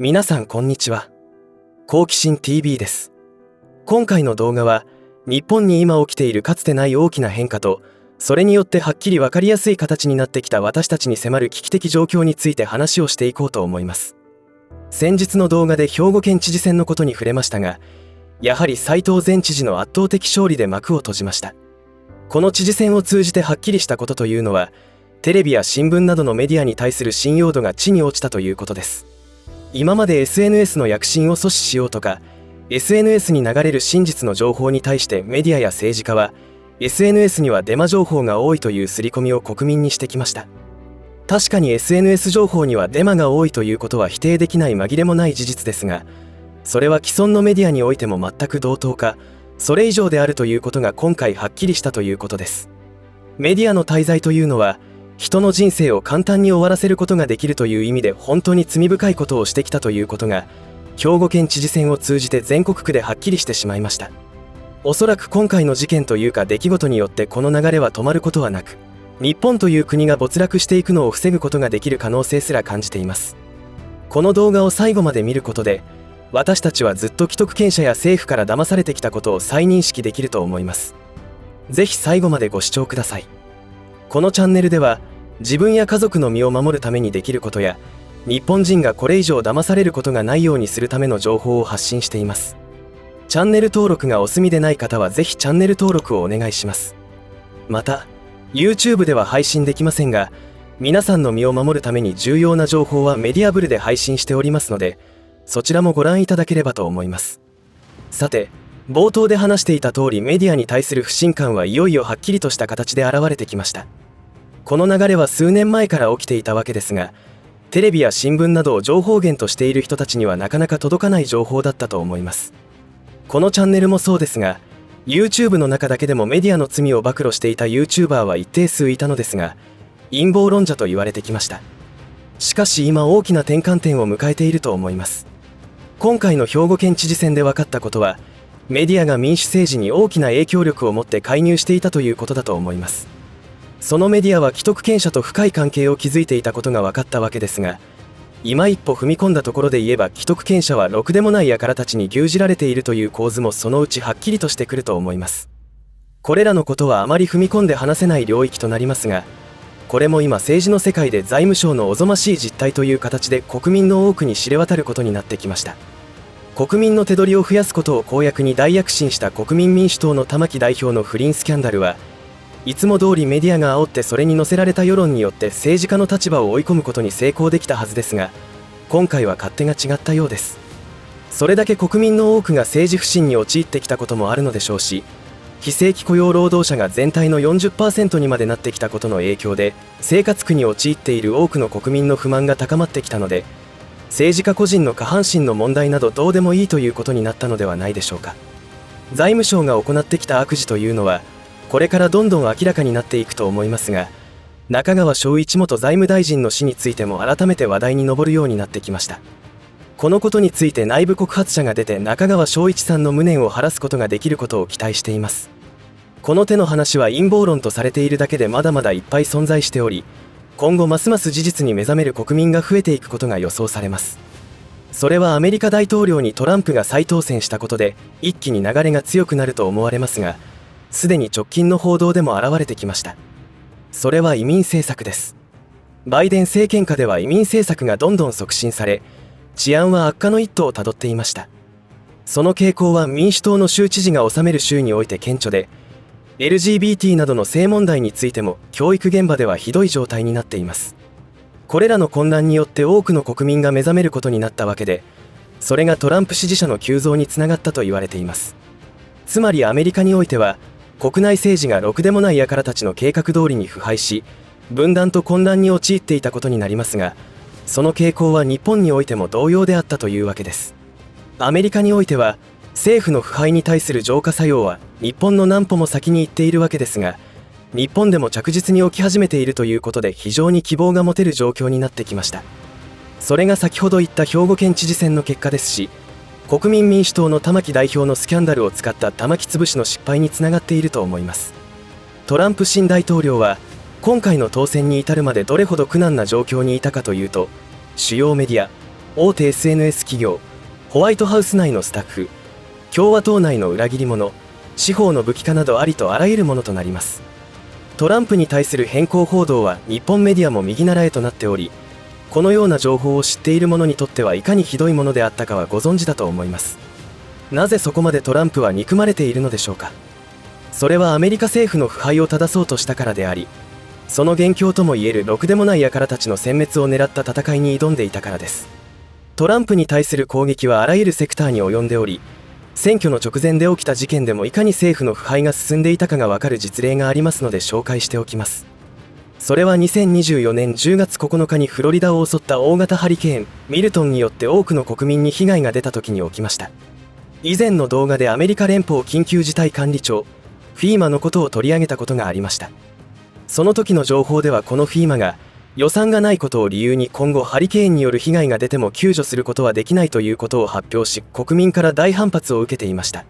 皆さんこんにちは。好奇心 TV です。今回の動画は日本に今起きているかつてない大きな変化と、それによってはっきり分かりやすい形になってきた私たちに迫る危機的状況について話をしていこうと思います。先日の動画で兵庫県知事選のことに触れましたが、やはり斉藤前知事の圧倒的勝利で幕を閉じました。この知事選を通じてはっきりしたことというのは、テレビや新聞などのメディアに対する信用度が地に落ちたということです。今まで SNS の躍進を阻止しようとか、 SNS に流れる真実の情報に対してメディアや政治家は SNS にはデマ情報が多いという刷り込みを国民にしてきました。確かに SNS 情報にはデマが多いということは否定できない紛れもない事実ですが、それは既存のメディアにおいても全く同等かそれ以上であるということが今回はっきりしたということです。メディアの滞在というのは人の人生を簡単に終わらせることができるという意味で本当に罪深いことをしてきたということが、兵庫県知事選を通じて全国区ではっきりしてしまいました。おそらく今回の事件というか出来事によってこの流れは止まることはなく、日本という国が没落していくのを防ぐことができる可能性すら感じています。この動画を最後まで見ることで、私たちはずっと既得権者や政府から騙されてきたことを再認識できると思います。ぜひ最後までご視聴ください。このチャンネルでは自分や家族の身を守るためにできることや、日本人がこれ以上騙されることがないようにするための情報を発信しています。チャンネル登録がお済みでない方はぜひチャンネル登録をお願いします。また YouTube では配信できませんが、皆さんの身を守るために重要な情報はメディアブルで配信しておりますので、そちらもご覧いただければと思います。さて、冒頭で話していた通り、メディアに対する不信感はいよいよはっきりとした形で現れてきました。この流れは数年前から起きていたわけですが、テレビや新聞などを情報源としている人たちにはなかなか届かない情報だったと思います。このチャンネルもそうですが、 YouTube の中だけでもメディアの罪を暴露していた YouTuber は一定数いたのですが、陰謀論者と言われてきました。しかし今大きな転換点を迎えていると思います。今回の兵庫県知事選で分かったことは、メディアが民主政治に大きな影響力を持って介入していたということだと思います。そのメディアは既得権者と深い関係を築いていたことが分かったわけですが、今一歩踏み込んだところで言えば、既得権者はろくでもない輩たちに牛耳られているという構図もそのうちはっきりとしてくると思います。これらのことはあまり踏み込んで話せない領域となりますが、これも今政治の世界で財務省のおぞましい実態という形で国民の多くに知れ渡ることになってきました。国民の手取りを増やすことを公約に大躍進した国民民主党の玉木代表の不倫スキャンダルは、いつも通りメディアが煽ってそれに乗せられた世論によって政治家の立場を追い込むことに成功できたはずですが、今回は勝手が違ったようです。それだけ国民の多くが政治不信に陥ってきたこともあるのでしょうし、非正規雇用労働者が全体の 40% にまでなってきたことの影響で、生活苦に陥っている多くの国民の不満が高まってきたので、政治家個人の下半身の問題などどうでもいいということになったのではないでしょうか。財務省が行ってきた悪事というのはこれからどんどん明らかになっていくと思いますが、中川昭一元財務大臣の死についても改めて話題に上るようになってきました。このことについて内部告発者が出て中川昭一さんの無念を晴らすことができることを期待しています。この手の話は陰謀論とされているだけでまだまだいっぱい存在しており、今後ますます事実に目覚める国民が増えていくことが予想されます。それはアメリカ大統領にトランプが再当選したことで一気に流れが強くなると思われますが、すでに直近の報道でも現れてきました。それは移民政策です。バイデン政権下では移民政策がどんどん促進され、治安は悪化の一途をたどっていました。その傾向は民主党の州知事が治める州において顕著で、LGBT などの性問題についても教育現場ではひどい状態になっています。これらの混乱によって多くの国民が目覚めることになったわけで、それがトランプ支持者の急増につながったと言われています。つまりアメリカにおいては国内政治がろくでもない輩たちの計画通りに腐敗し、分断と混乱に陥っていたことになりますが、その傾向は日本においても同様であったというわけです。アメリカにおいては政府の腐敗に対する浄化作用は日本の何歩も先に行っているわけですが、日本でも着実に起き始めているということで非常に希望が持てる状況になってきました。それが先ほど言った兵庫県知事選の結果ですし、国民民主党の玉木代表のスキャンダルを使った玉木潰しの失敗につながっていると思います。トランプ新大統領は今回の当選に至るまでどれほど苦難な状況にいたかというと、主要メディア、大手 SNS 企業、ホワイトハウス内のスタッフ、共和党内の裏切り者、司法の武器化などありとあらゆるものとなります。トランプに対する偏向報道は日本メディアも右習えとなっており、このような情報を知っている者にとってはいかにひどいものであったかはご存知だと思います。なぜそこまでトランプは憎まれているのでしょうか。それはアメリカ政府の腐敗を正そうとしたからであり、その元凶ともいえるろくでもない輩たちの殲滅を狙った戦いに挑んでいたからです。トランプに対する攻撃はあらゆるセクターに及んでおり、選挙の直前で起きた事件でもいかに政府の腐敗が進んでいたかがわかる実例がありますので紹介しておきます。それは2024年10月9日にフロリダを襲った大型ハリケーンミルトンによって多くの国民に被害が出た時に起きました。以前の動画でアメリカ連邦緊急事態管理庁FEMAのことを取り上げたことがありました。その時の情報ではこのFEMAが予算がないことを理由に今後ハリケーンによる被害が出ても救助することはできないということを発表し、国民から大反発を受けていました。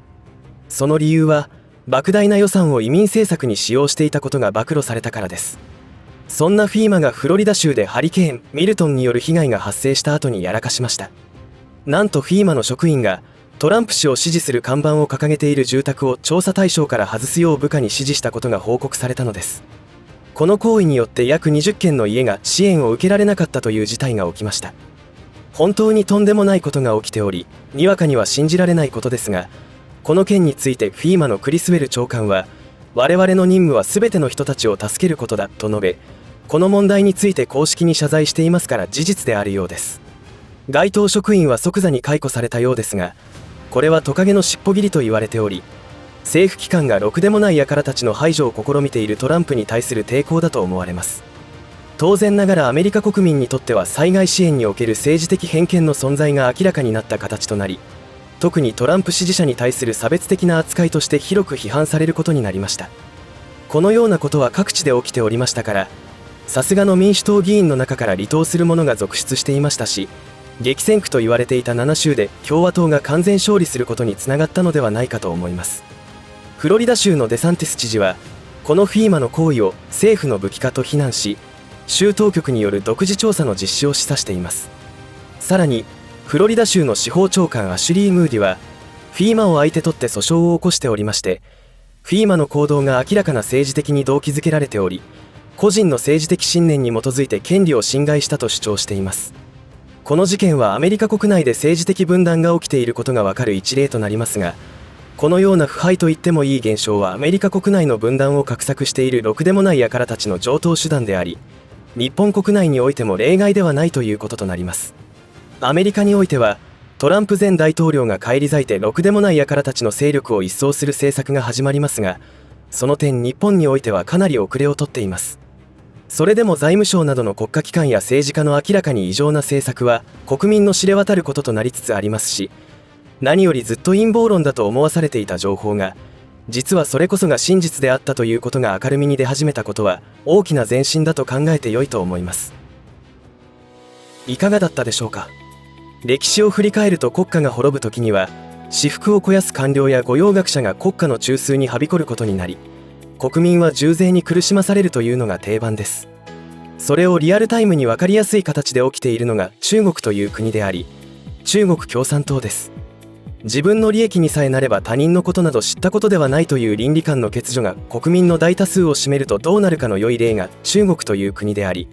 その理由は莫大な予算を移民政策に使用していたことが暴露されたからです。そんなFEMAがフロリダ州でハリケーンミルトンによる被害が発生した後にやらかしました。なんとFEMAの職員がトランプ氏を支持する看板を掲げている住宅を調査対象から外すよう部下に指示したことが報告されたのです。この行為によって約20件の家が支援を受けられなかったという事態が起きました。本当にとんでもないことが起きており、にわかには信じられないことですが、この件についてFEMAのクリスウェル長官は、我々の任務は全ての人たちを助けることだと述べ、この問題について公式に謝罪していますから事実であるようです。該当職員は即座に解雇されたようですが、これはトカゲの尻尾切りと言われており、政府機関がろくでもない輩たちの排除を試みているトランプに対する抵抗だと思われます。当然ながらアメリカ国民にとっては災害支援における政治的偏見の存在が明らかになった形となり、特にトランプ支持者に対する差別的な扱いとして広く批判されることになりました。このようなことは各地で起きておりましたから、さすがの民主党議員の中から離党する者が続出していましたし、激戦区と言われていた7州で共和党が完全勝利することにつながったのではないかと思います。フロリダ州のデサンティス知事はこのFEMAの行為を政府の武器化と非難し、州当局による独自調査の実施を示唆しています。さらにフロリダ州の司法長官アシュリー・ムーディはFEMAを相手取って訴訟を起こしておりまして、FEMAの行動が明らかな政治的に動機づけられており、個人の政治的信念に基づいて権利を侵害したと主張しています。この事件はアメリカ国内で政治的分断が起きていることがわかる一例となりますが、このような腐敗と言ってもいい現象はアメリカ国内の分断を画策しているろくでもない輩たちの常套手段であり、日本国内においても例外ではないということとなります。アメリカにおいてはトランプ前大統領が返り咲いてろくでもない輩たちの勢力を一掃する政策が始まりますが、その点日本においてはかなり遅れをとっています。それでも財務省などの国家機関や政治家の明らかに異常な政策は国民の知れ渡ることとなりつつありますし、何よりずっと陰謀論だと思わされていた情報が実はそれこそが真実であったということが明るみに出始めたことは大きな前進だと考えてよいと思います。いかがだったでしょうか。歴史を振り返ると国家が滅ぶ時には私腹を肥やす官僚や御用学者が国家の中枢にはびこることになり、国民は重税に苦しまされるというのが定番です。それをリアルタイムに分かりやすい形で起きているのが中国という国であり、中国共産党です。自分の利益にさえなれば他人のことなど知ったことではないという倫理観の欠如が国民の大多数を占めるとどうなるかの良い例が中国という国であり、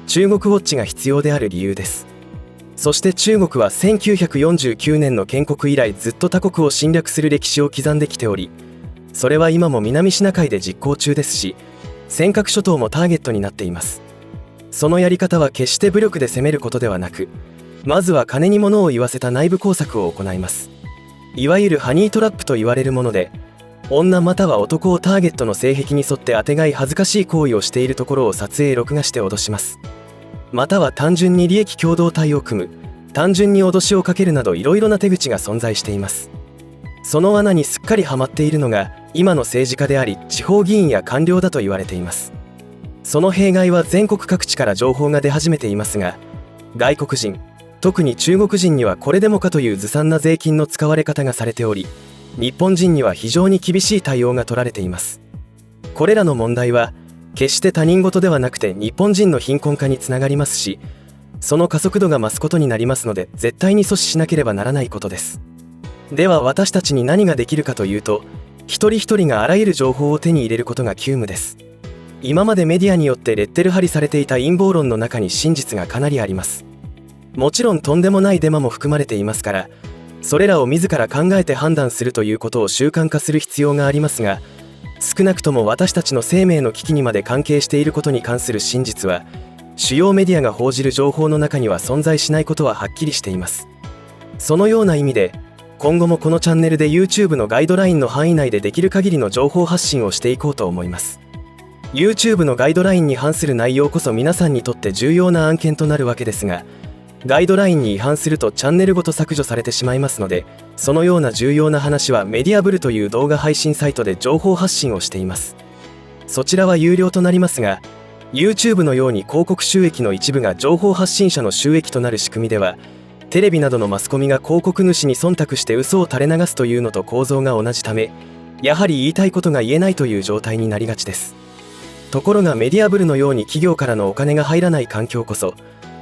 中国ウォッチが必要である理由です。そして中国は1949年の建国以来ずっと他国を侵略する歴史を刻んできており、それは今も南シナ海で実行中ですし、尖閣諸島もターゲットになっています。そのやり方は決して武力で攻めることではなく、まずは金に物を言わせた内部工作を行います。いわゆるハニートラップと言われるもので、女または男をターゲットの性癖に沿ってあてがい恥ずかしい行為をしているところを撮影録画して脅します。または単純に利益共同体を組む、単純に脅しをかけるなどいろいろな手口が存在しています。その罠にすっかりはまっているのが今の政治家であり地方議員や官僚だと言われています。その弊害は全国各地から情報が出始めていますが、外国人、特に中国人にはこれでもかというずさんな税金の使われ方がされており、日本人には非常に厳しい対応が取られています。これらの問題は決して他人事ではなくて日本人の貧困化につながりますし、その加速度が増すことになりますので、絶対に阻止しなければならないことです。では私たちに何ができるかというと、一人一人があらゆる情報を手に入れることが急務です。今までメディアによってレッテル貼りされていた陰謀論の中に真実がかなりあります。もちろんとんでもないデマも含まれていますから、それらを自ら考えて判断するということを習慣化する必要がありますが、少なくとも私たちの生命の危機にまで関係していることに関する真実は、主要メディアが報じる情報の中には存在しないことははっきりしています。そのような意味で、今後もこのチャンネルで YouTube のガイドラインの範囲内でできる限りの情報発信をしていこうと思います。YouTube のガイドラインに反する内容こそ皆さんにとって重要な案件となるわけですが、ガイドラインに違反するとチャンネルごと削除されてしまいますので、そのような重要な話はメディアブルという動画配信サイトで情報発信をしています。そちらは有料となりますが、YouTube のように広告収益の一部が情報発信者の収益となる仕組みでは、テレビなどのマスコミが広告主に忖度して嘘を垂れ流すというのと構造が同じため、やはり言いたいことが言えないという状態になりがちです。ところがメディアブルのように企業からのお金が入らない環境こそ、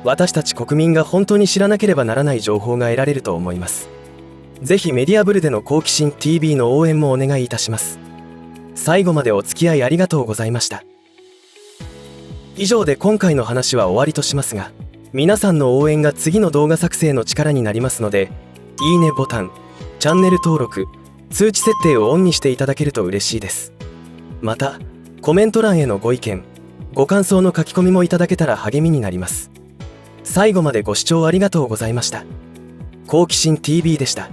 私たち国民が本当に知らなければならない情報が得られると思います。ぜひメディアブルでの好奇心 TV の応援もお願いいたします。最後までお付き合いありがとうございました。以上で今回の話は終わりとしますが、皆さんの応援が次の動画作成の力になりますので、いいねボタン、チャンネル登録、通知設定をオンにしていただけると嬉しいです。また、コメント欄へのご意見、ご感想の書き込みもいただけたら励みになります。最後までご視聴ありがとうございました。好奇心 TV でした。